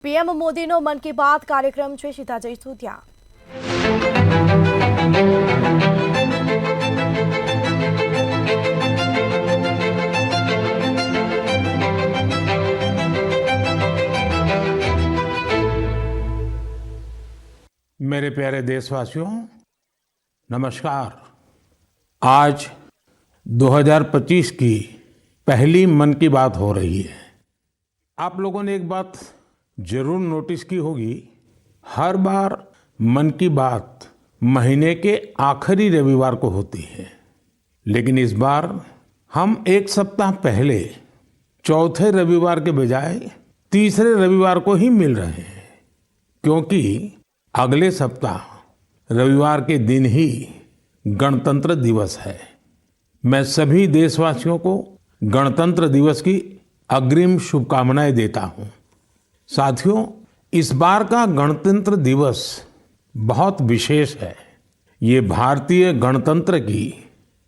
PM મોદીનો મન કી બાત કાર્યક્રમ છે, સીધા જઈશું ત્યાં। मेरे प्यारे देशवासियों, नमस्कार। आज 2025 की पहली मन की बात हो रही है। आप लोगों ने एक बात जरूर नोटिस की होगी, हर बार मन की बात महीने के आखिरी रविवार को होती है, लेकिन इस बार हम एक सप्ताह पहले चौथे रविवार के बजाय तीसरे रविवार को ही मिल रहे हैं, क्योंकि अगले सप्ताह रविवार के दिन ही गणतंत्र दिवस है। मैं सभी देशवासियों को गणतंत्र दिवस की अग्रिम शुभकामनाएं देता हूं। साथियों, इस बार का गणतंत्र दिवस बहुत विशेष है। ये भारतीय गणतंत्र की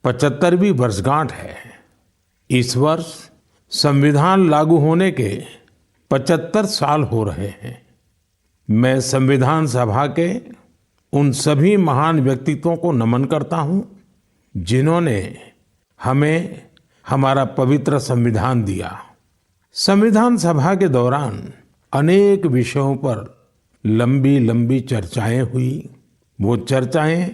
75वीं वर्षगांठ है। इस वर्ष संविधान लागू होने के 75 साल हो रहे हैं। मैं संविधान सभा के उन सभी महान व्यक्तित्वों को नमन करता हूं, जिन्होंने हमें हमारा पवित्र संविधान दिया। संविधान सभा के दौरान अनेक विषयों पर लंबी लंबी चर्चाएं हुई। वो चर्चाएं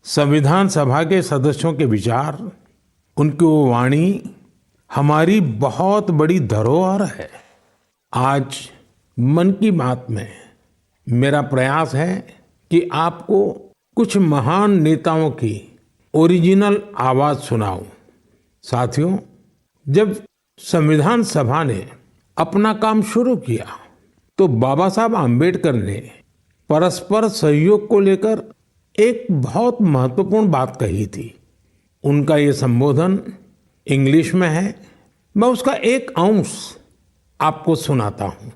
संविधान सभा के सदस्यों के विचार, उनकी वो वाणी हमारी बहुत बड़ी धरोहर है। आज मन की बात में मेरा प्रयास है कि आपको कुछ महान नेताओं की ओरिजिनल आवाज सुनाऊं। साथियों, जब संविधान सभा ने अपना काम शुरू किया तो बाबा साहब आम्बेडकर ने परस्पर सहयोग को लेकर एक बहुत महत्वपूर्ण बात कही थी। उनका ये संबोधन इंग्लिश में है, मैं उसका एक अंश आपको सुनाता हूं।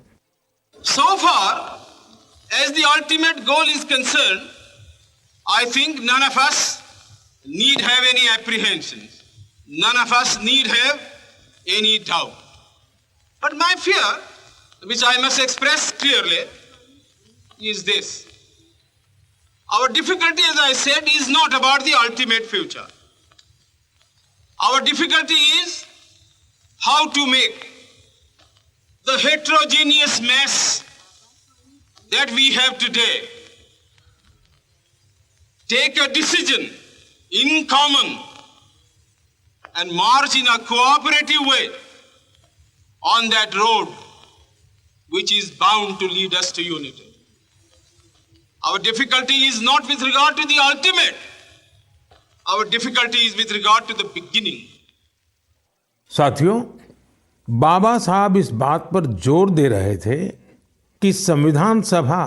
So far as the ultimate goal is concerned, I think none of us need have any apprehensions. None of us need have any doubt. But my fear, which I must express clearly, is this. Our difficulty, as I said, is not about the ultimate future. Our difficulty is how to make the heterogeneous mess that we have today take a decision in common and march in a cooperative way on that road which is bound to lead us to unity. Our difficulty is not with regard to the ultimate. Our difficulty is with regard to the beginning. साथियों, बाबा साहब इस बात पर जोर दे रहे थे कि संविधान सभा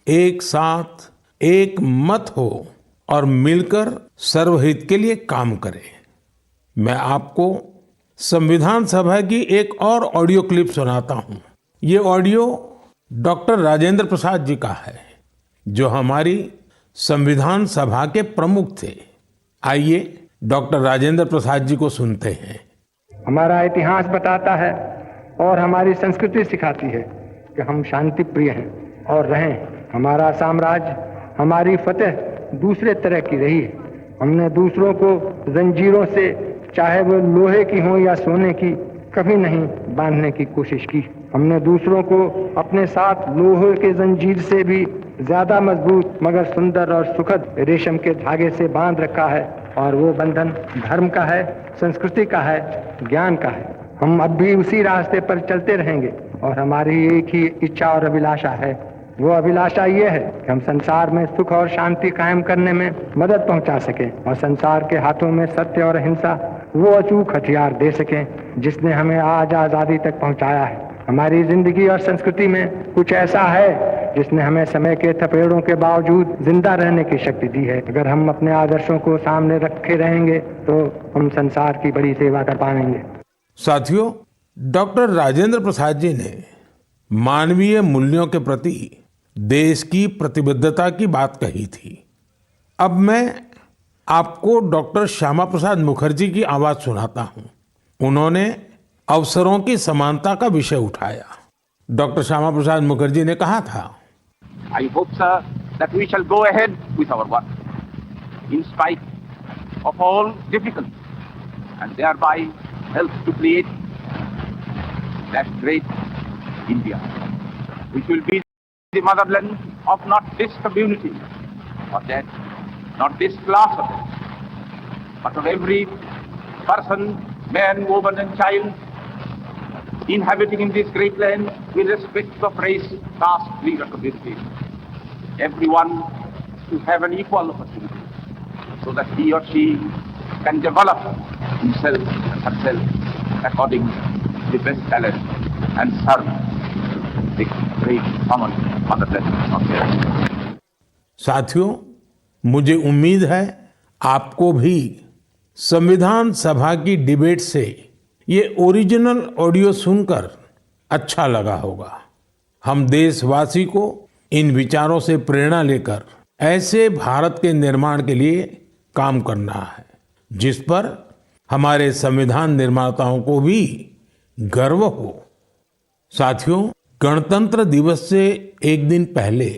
एक साथ एक मत हो और मिलकर सर्वहित के लिए काम करे। मैं आपको संविधान सभा की एक और ऑडियो क्लिप सुनाता हूं। ये ऑडियो डॉक्टर राजेंद्र प्रसाद जी का है, जो हमारी संविधान सभा के प्रमुख थे। आइए डॉक्टर राजेंद्र प्रसाद जी को सुनते हैं। हमारा इतिहास बताता है और हमारी संस्कृति सिखाती है कि हम शांति प्रिय हैं और रहें। हमारा साम्राज्य, हमारी फतेह दूसरे तरह की रही है। हमने दूसरों को जंजीरों से, चाहे वो लोहे की हो या सोने की, कभी नहीं बांधने की कोशिश की। हमने दूसरों को अपने साथ लोहे के जंजीर से भी ज्यादा मजबूत मगर सुंदर और सुखद रेशम के धागे से बांध रखा है, और वो बंधन धर्म का है, संस्कृति का है, ज्ञान का है। हम अब भी उसी रास्ते पर चलते रहेंगे और हमारी एक ही इच्छा और अभिलाषा है। वो अभिलाषा ये है कि हम संसार में सुख और शांति कायम करने में मदद पहुंचा सकें और संसार के हाथों में सत्य और अहिंसा वो अचूक हथियार दे सकें जिसने हमें आज आजादी तक पहुंचाया है। हमारी जिंदगी और संस्कृति में कुछ ऐसा है जिसने हमें समय के थपेड़ों के बावजूद जिंदा रहने की शक्ति दी है। अगर हम अपने आदर्शों को सामने रखे रहेंगे तो हम संसार की बड़ी सेवा कर पाएंगे। साथियों, डॉक्टर राजेंद्र प्रसाद जी ने मानवीय मूल्यों के प्रति देश की प्रतिबद्धता की बात कही थी। अब मैं आपको डॉक्टर श्यामा प्रसाद मुखर्जी की आवाज सुनाता हूं। उन्होंने अवसरों की समानता का विषय उठाया। डॉक्टर श्यामा प्रसाद मुखर्जी ने कहा था, I hope, sir, that we shall go ahead with our work in spite of all difficulties and thereby help to create that great India, which will be the motherland of not this community or that, not this class of it, but of every person, man, woman and child inhabiting in this great land with respect of race, caste, creed or community. Everyone to have an equal opportunity so that he or she can develop himself and herself according to the best talent and serve the great common motherland of theirs. साथियों, मुझे उम्मीद है आपको भी संविधान सभा की debate से ये ओरिजिनल ऑडियो सुनकर अच्छा लगा होगा। हम देशवासी को इन विचारों से प्रेरणा लेकर ऐसे भारत के निर्माण के लिए काम करना है जिस पर हमारे संविधान निर्माताओं को भी गर्व हो। साथियों, गणतंत्र दिवस से एक दिन पहले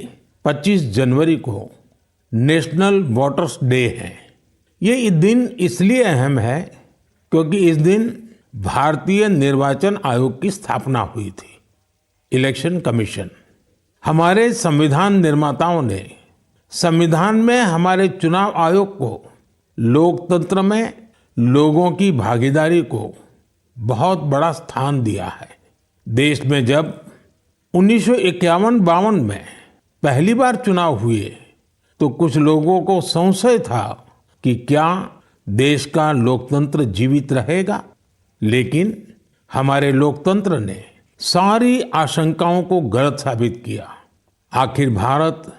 25 जनवरी को नेशनल वोटर्स डे है। ये दिन इसलिए अहम है क्योंकि इस दिन भारतीय निर्वाचन आयोग की स्थापना हुई थी। इलेक्शन कमीशन, हमारे संविधान निर्माताओं ने संविधान में हमारे चुनाव आयोग को लोकतंत्र में लोगों की भागीदारी को बहुत बड़ा स्थान दिया है। देश में जब 1951-52 में पहली बार चुनाव हुए तो कुछ लोगों को संशय था कि क्या देश का लोकतंत्र जीवित रहेगा, लेकिन हमारे लोकतंत्र ने सारी आशंकाओं को गलत साबित किया। आखिर भारत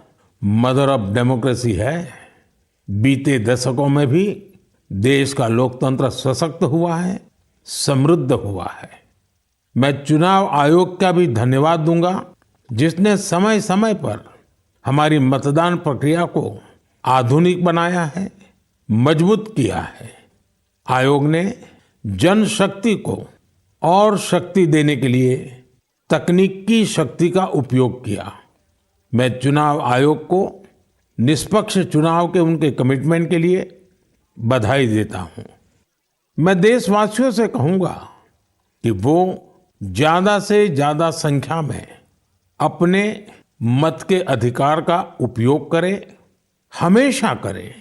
मदर ऑफ डेमोक्रेसी है। बीते दशकों में भी देश का लोकतंत्र सशक्त हुआ है, समृद्ध हुआ है। मैं चुनाव आयोग का भी धन्यवाद दूंगा जिसने समय समय पर हमारी मतदान प्रक्रिया को आधुनिक बनाया है, मजबूत किया है। आयोग ने जनशक्ति को और शक्ति देने के लिए तकनीकी शक्ति का उपयोग किया। मैं चुनाव आयोग को निष्पक्ष चुनाव के उनके कमिटमेंट के लिए बधाई देता हूं। मैं देशवासियों से कहूंगा कि वो ज्यादा से ज्यादा संख्या में अपने मत के अधिकार का उपयोग करें, हमेशा करें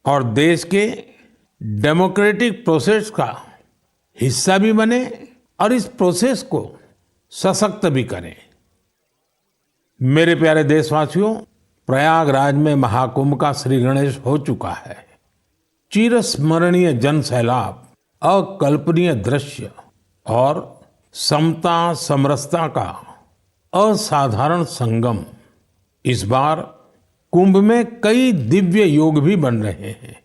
और देश के डेमोक्रेटिक प्रोसेस का हिस्सा भी बने और इस प्रोसेस को सशक्त भी करें। मेरे प्यारे देशवासियों, प्रयागराज में महाकुंभ का श्री गणेश हो चुका है। चिरस्मरणीय जन सैलाब, अकल्पनीय दृश्य और समता समरसता का असाधारण संगम। इस बार कुंभ में कई दिव्य योग भी बन रहे हैं।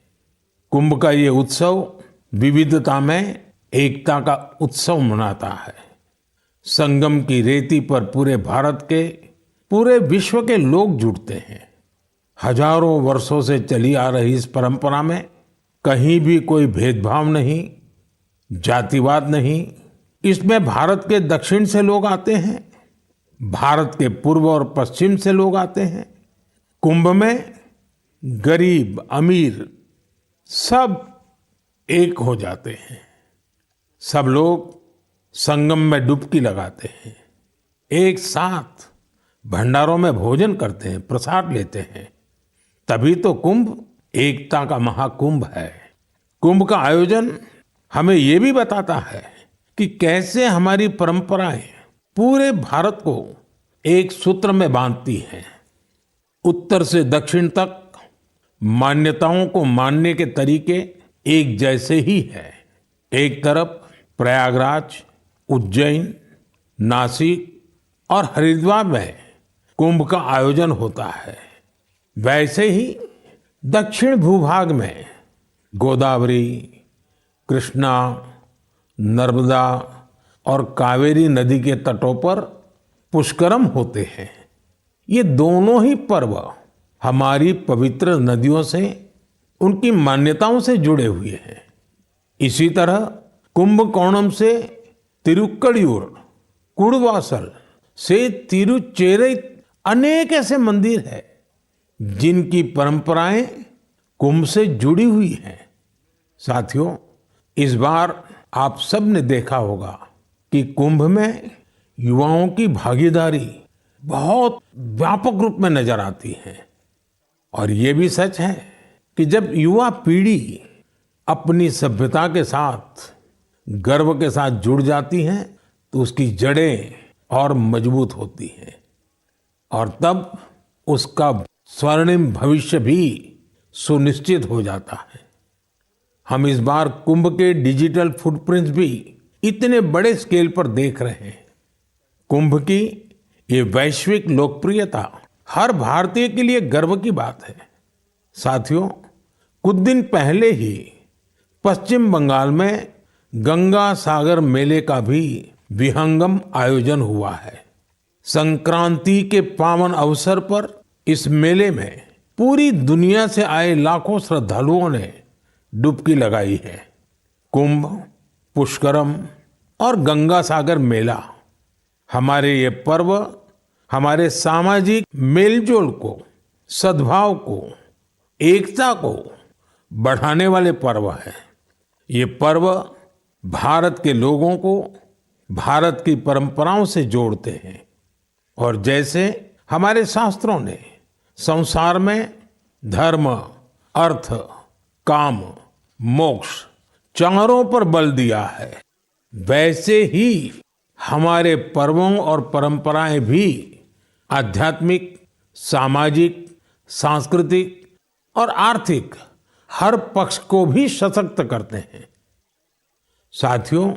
कुंभ का ये उत्सव विविधता में एकता का उत्सव मनाता है। संगम की रेती पर पूरे भारत के, पूरे विश्व के लोग जुड़ते हैं। हजारों वर्षों से चली आ रही इस परंपरा में कहीं भी कोई भेदभाव नहीं, जातिवाद नहीं। इसमें भारत के दक्षिण से लोग आते हैं, भारत के पूर्व और पश्चिम से लोग आते हैं। कुंभ में गरीब अमीर सब एक हो जाते हैं। सब लोग संगम में डुबकी लगाते हैं, एक साथ भंडारों में भोजन करते हैं, प्रसाद लेते हैं। तभी तो कुंभ एकता का महाकुंभ है। कुंभ का आयोजन हमें ये भी बताता है कि कैसे हमारी परंपराएं पूरे भारत को एक सूत्र में बांधती हैं। उत्तर से दक्षिण तक मान्यताओं को मानने के तरीके एक जैसे ही हैं। एक तरफ प्रयागराज, उज्जैन, नासिक और हरिद्वार में कुंभ का आयोजन होता है, वैसे ही दक्षिण भूभाग में गोदावरी, कृष्णा, नर्मदा और कावेरी नदी के तटों पर पुष्करम होते हैं। ये दोनों ही पर्व हमारी पवित्र नदियों से, उनकी मान्यताओं से जुड़े हुए हैं। इसी तरह कुंभकोणम से तिरुक्कड़ियूर, कुड़वासल से तिरुचेरै अनेक ऐसे मंदिर हैं जिनकी परंपराएं कुंभ से जुड़ी हुई हैं। साथियों, इस बार आप सब ने देखा होगा कि कुंभ में युवाओं की भागीदारी बहुत व्यापक रूप में नजर आती है। और ये भी सच है कि जब युवा पीढ़ी अपनी सभ्यता के साथ गर्व के साथ जुड़ जाती है तो उसकी जड़ें और मजबूत होती हैं और तब उसका स्वर्णिम भविष्य भी सुनिश्चित हो जाता है। हम इस बार कुंभ के डिजिटल फुटप्रिंट्स भी इतने बड़े स्केल पर देख रहे हैं। कुंभ की ये वैश्विक लोकप्रियता हर भारतीय के लिए गर्व की बात है। साथियों, कुछ दिन पहले ही पश्चिम बंगाल में गंगा सागर मेले का भी विहंगम आयोजन हुआ है। संक्रांति के पावन अवसर पर इस मेले में पूरी दुनिया से आए लाखों श्रद्धालुओं ने डुबकी लगाई है। कुंभ, पुष्करम और गंगा सागर मेला हमारे ये पर्व हमारे सामाजिक मेलजोल को, सद्भाव को, एकता को बढ़ाने वाले पर्व है। ये पर्व भारत के लोगों को भारत की परंपराओं से जोड़ते हैं और जैसे हमारे शास्त्रों ने संसार में धर्म, अर्थ, काम, मोक्ष चारों पर बल दिया है, वैसे ही हमारे पर्वों और परंपराएं भी आध्यात्मिक, सामाजिक, सांस्कृतिक और आर्थिक हर पक्ष को भी सशक्त करते हैं। साथियों,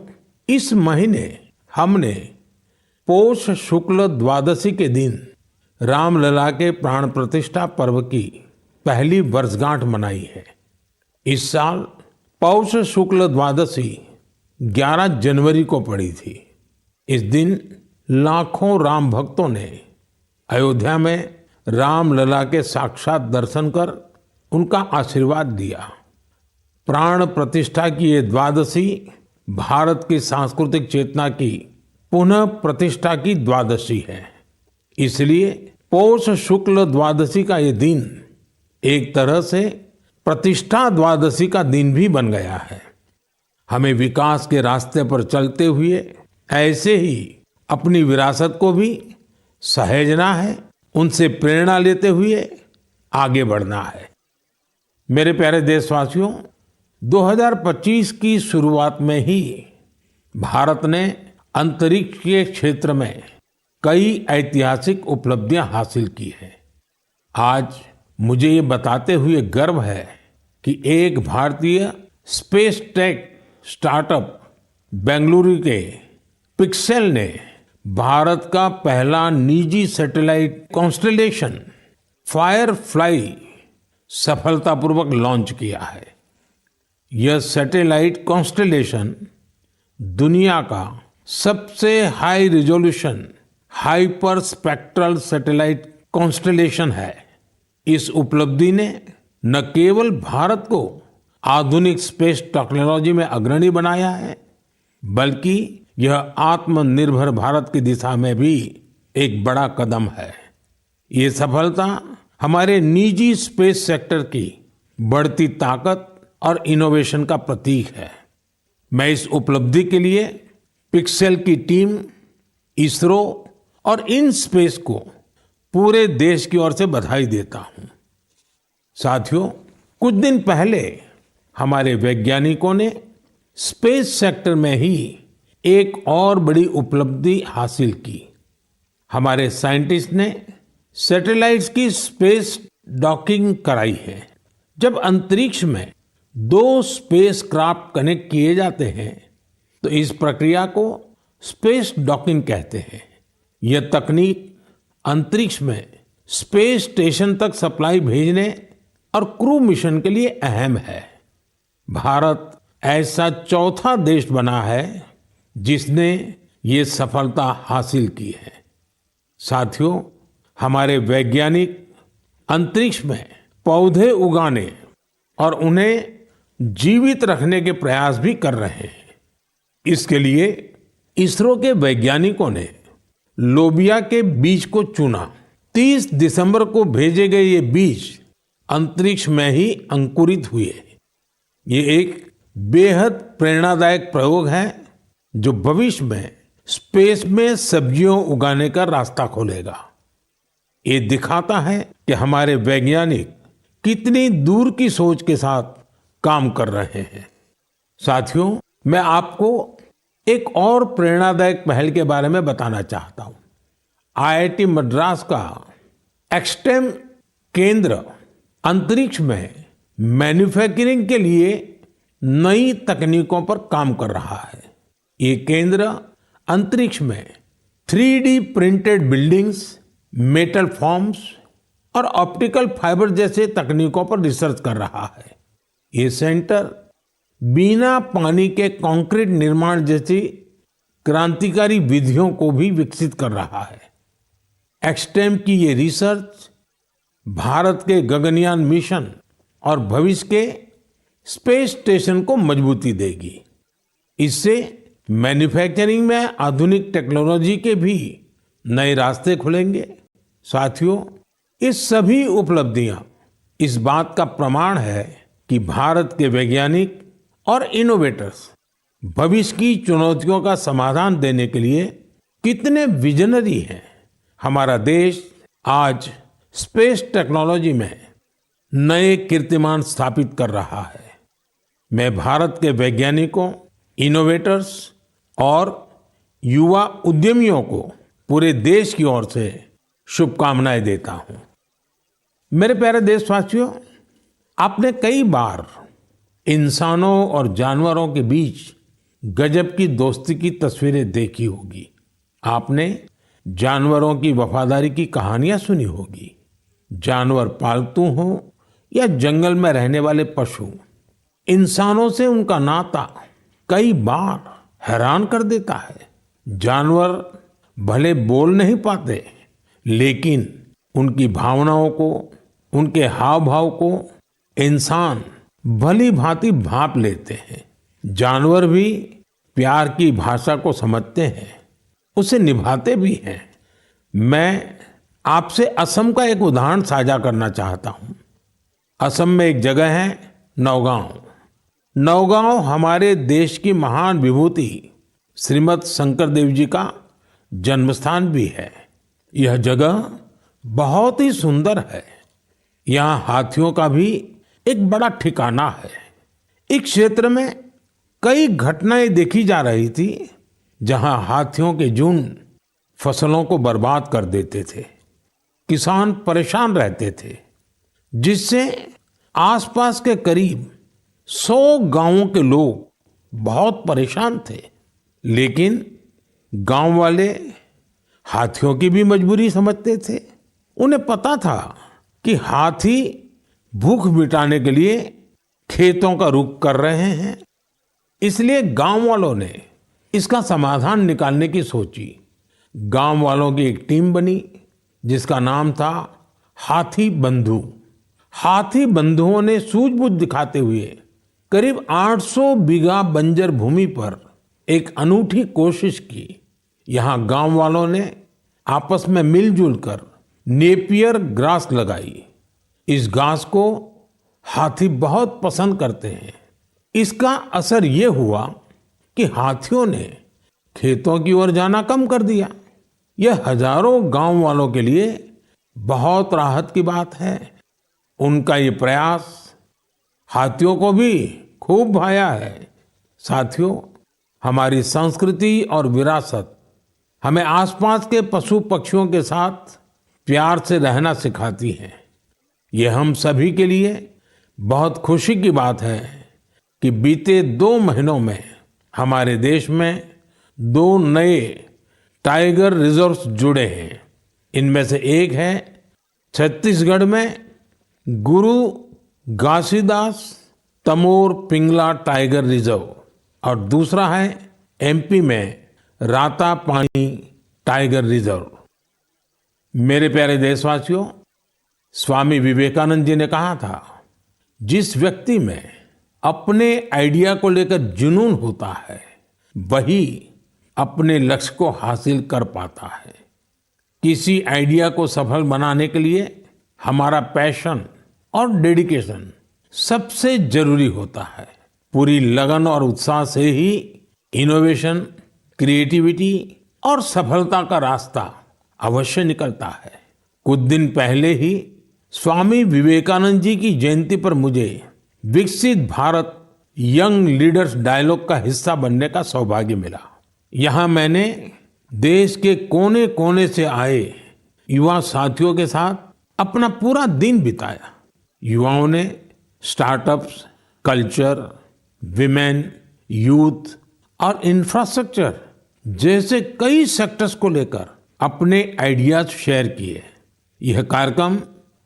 इस महीने हमने पौष शुक्ल द्वादशी के दिन रामलला के प्राण प्रतिष्ठा पर्व की पहली वर्षगांठ मनाई है। इस साल पौष शुक्ल द्वादशी 11 जनवरी को पड़ी थी। इस दिन लाखों राम भक्तों ने अयोध्या में रामलला के साक्षात दर्शन कर उनका आशीर्वाद दिया। प्राण प्रतिष्ठा की ये द्वादशी भारत की सांस्कृतिक चेतना की पुनः प्रतिष्ठा की द्वादशी है। इसलिए पौष शुक्ल द्वादशी का ये दिन एक तरह से प्रतिष्ठा द्वादशी का दिन भी बन गया है। हमें विकास के रास्ते पर चलते हुए ऐसे ही अपनी विरासत को भी सहेजना है, उनसे प्रेरणा लेते हुए आगे बढ़ना है। मेरे प्यारे देशवासियों, 2025 की शुरुआत में ही भारत ने अंतरिक्ष के क्षेत्र में कई ऐतिहासिक उपलब्धियां हासिल की हैं। आज मुझे ये बताते हुए गर्व है कि एक भारतीय स्पेस टेक स्टार्टअप बेंगलुरु के पिक्सेल ने भारत का पहला निजी सैटेलाइट कॉन्स्टेलेशन फायरफ्लाई सफलतापूर्वक लॉन्च किया है। यह सैटेलाइट कॉन्स्टेलेशन दुनिया का सबसे high resolution hyper spectral satellite constellation है। इस उपलब्धि ने न केवल भारत को आधुनिक स्पेस टेक्नोलॉजी में अग्रणी बनाया है, बल्कि यह आत्मनिर्भर भारत की दिशा में भी एक बड़ा कदम है। ये सफलता हमारे निजी स्पेस सेक्टर की बढ़ती ताकत और इनोवेशन का प्रतीक है। मैं इस उपलब्धि के लिए पिक्सेल की टीम, इसरो और इन स्पेस को पूरे देश की ओर से बधाई देता हूं। साथियों, कुछ दिन पहले हमारे वैज्ञानिकों ने स्पेस सेक्टर में ही एक और बड़ी उपलब्धि हासिल की। हमारे साइंटिस्ट ने सैटेलाइट्स की स्पेस डॉकिंग कराई है। जब अंतरिक्ष में 2 स्पेसक्राफ्ट कनेक्ट किए जाते हैं तो इस प्रक्रिया को स्पेस डॉकिंग कहते हैं। यह तकनीक अंतरिक्ष में स्पेस स्टेशन तक सप्लाई भेजने और क्रू मिशन के लिए अहम है। भारत ऐसा चौथा देश बना है जिसने ये सफलता हासिल की है। साथियों, हमारे वैज्ञानिक अंतरिक्ष में पौधे उगाने और उन्हें जीवित रखने के प्रयास भी कर रहे हैं। इसके लिए इसरो के वैज्ञानिकों ने लोबिया के बीज को चुना। 30 दिसंबर को भेजे गए ये बीज अंतरिक्ष में ही अंकुरित हुए। ये एक बेहद प्रेरणादायक प्रयोग है जो भविष्य में स्पेस में सब्जियों उगाने का रास्ता खोलेगा। ये दिखाता है कि हमारे वैज्ञानिक कितनी दूर की सोच के साथ काम कर रहे हैं। साथियों, मैं आपको एक और प्रेरणादायक पहल के बारे में बताना चाहता हूं। आईआईटी मद्रास का एक्सटेम केंद्र अंतरिक्ष में मैन्युफैक्चरिंग के लिए नई तकनीकों पर काम कर रहा है। ये केंद्र अंतरिक्ष में 3D printed buildings, metal forms और ऑप्टिकल फाइबर जैसे तकनीकों पर रिसर्च कर रहा है। ये सेंटर बिना पानी के कंक्रीट निर्माण जैसी क्रांतिकारी विधियों को भी विकसित कर रहा है। एक्सटेम की ये रिसर्च भारत के गगनयान मिशन और भविष्य के स्पेस स्टेशन को मजबूती देगी। इससे मैन्युफैक्चरिंग में आधुनिक टेक्नोलॉजी के भी नए रास्ते खुलेंगे। साथियों, ये सभी उपलब्धियां इस बात का प्रमाण है कि भारत के वैज्ञानिक और इनोवेटर्स भविष्य की चुनौतियों का समाधान देने के लिए कितने विजनरी हैं। हमारा देश आज स्पेस टेक्नोलॉजी में नए कीर्तिमान स्थापित कर रहा है। मैं भारत के वैज्ञानिकों, इनोवेटर्स और युवा उद्यमियों को पूरे देश की ओर से शुभकामनाएं देता हूं। मेरे प्यारे देशवासियों, आपने कई बार इंसानों और जानवरों के बीच गजब की दोस्ती की तस्वीरें देखी होगी। आपने जानवरों की वफादारी की कहानियां सुनी होगी। जानवर पालतू हो या जंगल में रहने वाले पशु, इंसानों से उनका नाता कई बार हैरान कर देता है। जानवर भले बोल नहीं पाते, लेकिन उनकी भावनाओं को, उनके हाव भाव को इंसान भली भांति भांप लेते हैं। जानवर भी प्यार की भाषा को समझते हैं, उसे निभाते भी हैं। मैं आपसे असम का एक उदाहरण साझा करना चाहता हूं। असम में एक जगह है नौगांव। नौगांव हमारे देश की महान विभूति श्रीमद शंकर देव जी का जन्म स्थान भी है। यह जगह बहुत ही सुंदर है। यहाँ हाथियों का भी एक बड़ा ठिकाना है। इस क्षेत्र में कई घटनाएं देखी जा रही थी जहां हाथियों के झुंड फसलों को बर्बाद कर देते थे। किसान परेशान रहते थे, जिससे आसपास के करीब 100 गांवों के लोग बहुत परेशान थे। लेकिन गांव वाले हाथियों की भी मजबूरी समझते थे। उन्हें पता था कि हाथी भूख मिटाने के लिए खेतों का रुख कर रहे हैं, इसलिए गांव वालों ने इसका समाधान निकालने की सोची। गांव वालों की एक टीम बनी जिसका नाम था हाथी बंधु। हाथी बंधुओं ने सूझबूझ दिखाते हुए करीब 800 बीघा बंजर भूमि पर एक अनूठी कोशिश की। यहाँ गांव वालों ने आपस में मिलजुल कर नेपियर ग्रास लगाई। इस घास को हाथी बहुत पसंद करते हैं। इसका असर ये हुआ कि हाथियों ने खेतों की ओर जाना कम कर दिया। यह हजारों गांव वालों के लिए बहुत राहत की बात है। उनका ये प्रयास हाथियों को भी खूब भाया है। साथियों, हमारी संस्कृति और विरासत हमें आसपास के पशु पक्षियों के साथ प्यार से रहना सिखाती है। ये हम सभी के लिए बहुत खुशी की बात है कि बीते 2 महीनों में हमारे देश में 2 नए टाइगर रिजर्व्स जुड़े हैं। इनमें से एक है छत्तीसगढ़ में गुरु घासीदास तमोर पिंगला टाइगर रिजर्व और दूसरा है एमपी में रातापानी टाइगर रिजर्व। मेरे प्यारे देशवासियों, स्वामी विवेकानंद जी ने कहा था, जिस व्यक्ति में अपने आइडिया को लेकर जुनून होता है वही अपने लक्ष्य को हासिल कर पाता है। किसी आइडिया को सफल बनाने के लिए हमारा पैशन और डेडिकेशन सबसे जरूरी होता है। पूरी लगन और उत्साह से ही इनोवेशन, क्रिएटिविटी और सफलता का रास्ता अवश्य निकलता है। कुछ दिन पहले ही स्वामी विवेकानंद जी की जयंती पर मुझे विकसित भारत यंग लीडर्स डायलॉग का हिस्सा बनने का सौभाग्य मिला। यहाँ मैंने देश के कोने कोने से आए युवा साथियों के साथ अपना पूरा दिन बिताया। युवाओं ने स्टार्टअप्स, कल्चर, विमेन, यूथ और इंफ्रास्ट्रक्चर जैसे कई सेक्टर्स को लेकर अपने आइडियाज शेयर किए। यह कार्यक्रम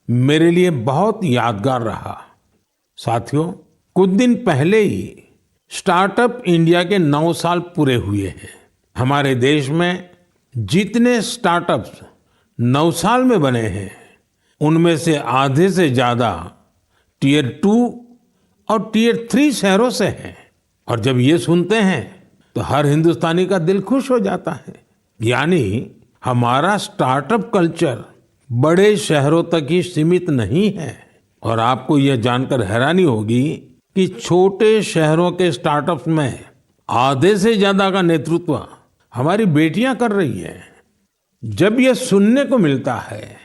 मेरे लिए बहुत यादगार रहा। साथियों, कुछ दिन पहले ही स्टार्टअप इंडिया के 9 साल पूरे हुए हैं। हमारे देश में जितने स्टार्टअप्स 9 साल में बने हैं, उनमें से आधे से ज्यादा टियर 2 और टियर 3 शहरों से हैं। और जब ये सुनते हैं तो हर हिंदुस्तानी का दिल खुश हो जाता है। यानी हमारा स्टार्टअप कल्चर बड़े शहरों तक ही सीमित नहीं है। और आपको यह जानकर हैरानी होगी कि छोटे शहरों के स्टार्टअप्स में आधे से ज्यादा का नेतृत्व हमारी बेटियां कर रही हैं। जब यह सुनने को मिलता है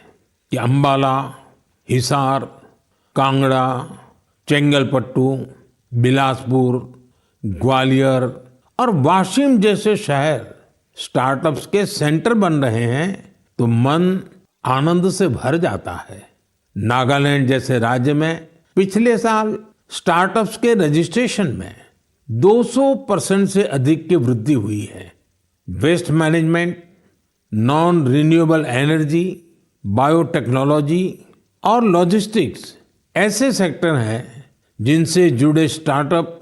कि अंबाला, हिसार, कांगड़ा, चेंगलपट्टू, बिलासपुर, ग्वालियर और वाशिम जैसे शहर स्टार्टअप्स के सेंटर बन रहे हैं तो मन आनंद से भर जाता है। नागालैंड जैसे राज्य में पिछले साल स्टार्टअप्स के रजिस्ट्रेशन में 200% से अधिक की वृद्धि हुई है। Waste management, non renewable energy, biotechnology और लॉजिस्टिक्स ऐसे सेक्टर हैं जिनसे जुड़े स्टार्टअप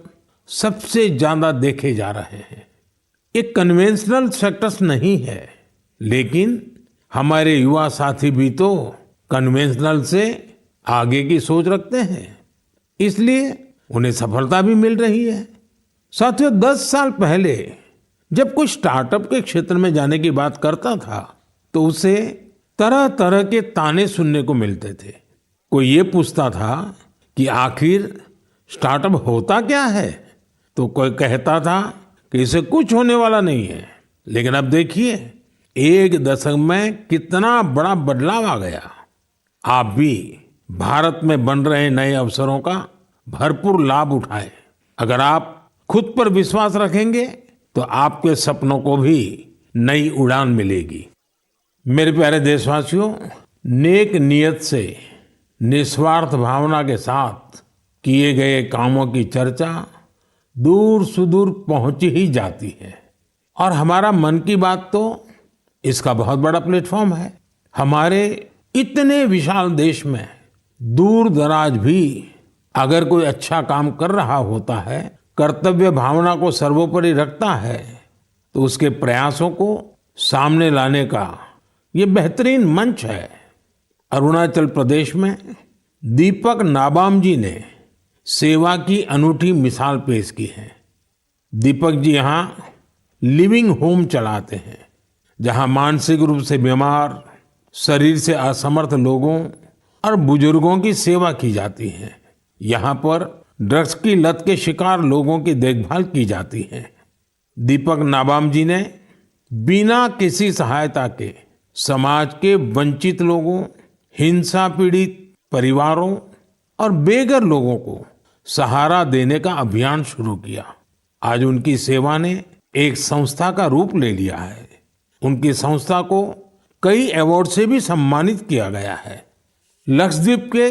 सबसे ज्यादा देखे जा रहे हैं। ये कन्वेंशनल सेक्टर्स नहीं है, लेकिन हमारे युवा साथी भी तो कन्वेंशनल से आगे की सोच रखते हैं, इसलिए उन्हें सफलता भी मिल रही है। साथियों, 10 साल पहले जब कोई स्टार्टअप के क्षेत्र में जाने की बात करता था तो उसे तरह तरह के ताने सुनने को मिलते थे। कोई ये पूछता था कि आखिर स्टार्टअप होता क्या है, तो कोई कहता था कि इसे कुछ होने वाला नहीं है। लेकिन अब देखिए, 1 दशक में कितना बड़ा बदलाव आ गया। आप भी भारत में बन रहे नए अवसरों का भरपूर लाभ उठाएं। अगर आप खुद पर विश्वास रखेंगे तो आपके सपनों को भी नई उड़ान मिलेगी। मेरे प्यारे देशवासियों, नेक नियत से निस्वार्थ भावना के साथ किए गए कामों की चर्चा दूर सुदूर पहुंच ही जाती है। और हमारा मन की बात तो इसका बहुत बड़ा प्लेटफॉर्म है। हमारे इतने विशाल देश में दूर दराज भी अगर कोई अच्छा काम कर रहा होता है, कर्तव्य भावना को सर्वोपरि रखता है, तो उसके प्रयासों को सामने लाने का ये बेहतरीन मंच है। अरुणाचल प्रदेश में दीपक नाबाम जी ने सेवा की अनूठी मिसाल पेश की है। दीपक जी यहाँ लिविंग होम चलाते हैं, जहाँ मानसिक रूप से बीमार, शरीर से असमर्थ लोगों और बुजुर्गों की सेवा की जाती है। यहाँ पर ड्रग्स की लत के शिकार लोगों की देखभाल की जाती है। दीपक नाबाम जी ने बिना किसी सहायता के समाज के वंचित लोगों, हिंसा पीड़ित परिवारों और बेघर लोगों को सहारा देने का अभियान शुरू किया। आज उनकी सेवा ने एक संस्था का रूप ले लिया है। उनकी संस्था को कई अवार्ड से भी सम्मानित किया गया है। लक्षद्वीप के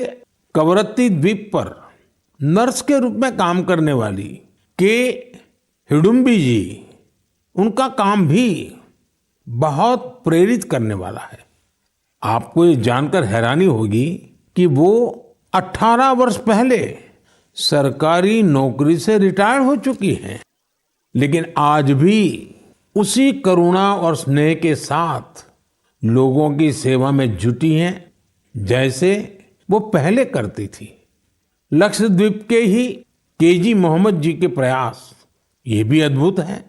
कवरत्ती द्वीप पर नर्स के रूप में काम करने वाली के हिडुम्बी जी, उनका काम भी बहुत प्रेरित करने वाला है। आपको ये जानकर हैरानी होगी कि वो 18 वर्ष पहले सरकारी नौकरी से रिटायर हो चुकी हैं, लेकिन आज भी उसी करुणा और स्नेह के साथ लोगों की सेवा में जुटी हैं जैसे वो पहले करती थी। लक्षद्वीप के ही केजी मोहम्मद जी के प्रयास ये भी अद्भुत है।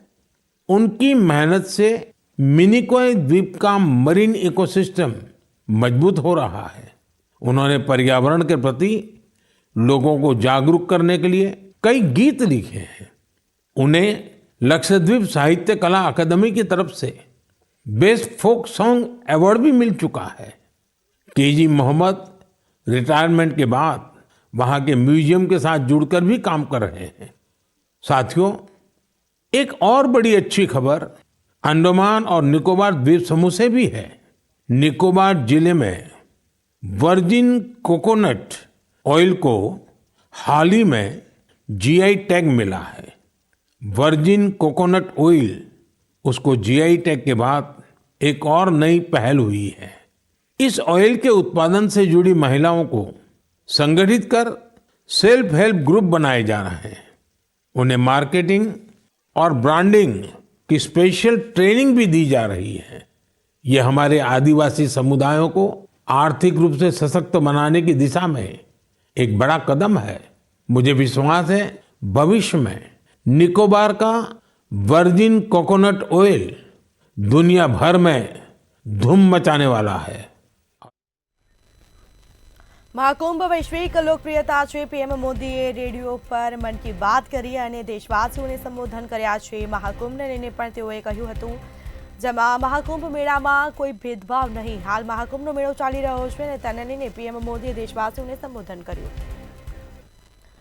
उनकी मेहनत से मिनिकॉय द्वीप का मरीन इकोसिस्टम मजबूत हो रहा है। उन्होंने पर्यावरण के प्रति लोगों को जागरूक करने के लिए कई गीत लिखे हैं। उन्हें लक्षद्वीप साहित्य कला अकादमी की तरफ से बेस्ट फोक सॉन्ग अवार्ड भी मिल चुका है। केजी मोहम्मद रिटायरमेंट के बाद वहां के म्यूजियम के साथ जुड़कर भी काम कर रहे हैं। साथियों, एक और बड़ी अच्छी खबर अंडमान और निकोबार द्वीप समूह से भी है। निकोबार जिले में वर्जिन कोकोनट ऑयल को हाल ही में जीआई टैग मिला है। वर्जिन कोकोनट ऑयल, उसको जीआई टैग के बाद एक और नई पहल हुई है। इस ऑयल के उत्पादन से जुड़ी महिलाओं को संगठित कर सेल्फ हेल्प ग्रुप बनाए जा रहे हैं। उन्हें मार्केटिंग और ब्रांडिंग की स्पेशल ट्रेनिंग भी दी जा रही है। ये हमारे आदिवासी समुदायों को आर्थिक रूप से सशक्त बनाने की दिशा में एक बड़ा कदम है। मुझे विश्वास है भविष्य में निकोबार का वर्जिन कोकोनट ऑयल दुनिया भर में धूम मचाने वाला है। મહાકુંભ વૈશ્વિક લોકપ્રિયતા છે। પીએમ મોદીએ રેડિયો પર મન કી બાત કરી અને દેશવાસીઓને સંબોધન કર્યા છે। મહાકુંભને લઈને પણ તેઓએ કહ્યું હતું, જેમાં મહાકુંભ મેળામાં કોઈ ભેદભાવ નહીં। હાલ મહાકુંભનો મેળો ચાલી રહ્યો છે અને તેને લઈને પીએમ મોદીએ દેશવાસીઓને સંબોધન કર્યું।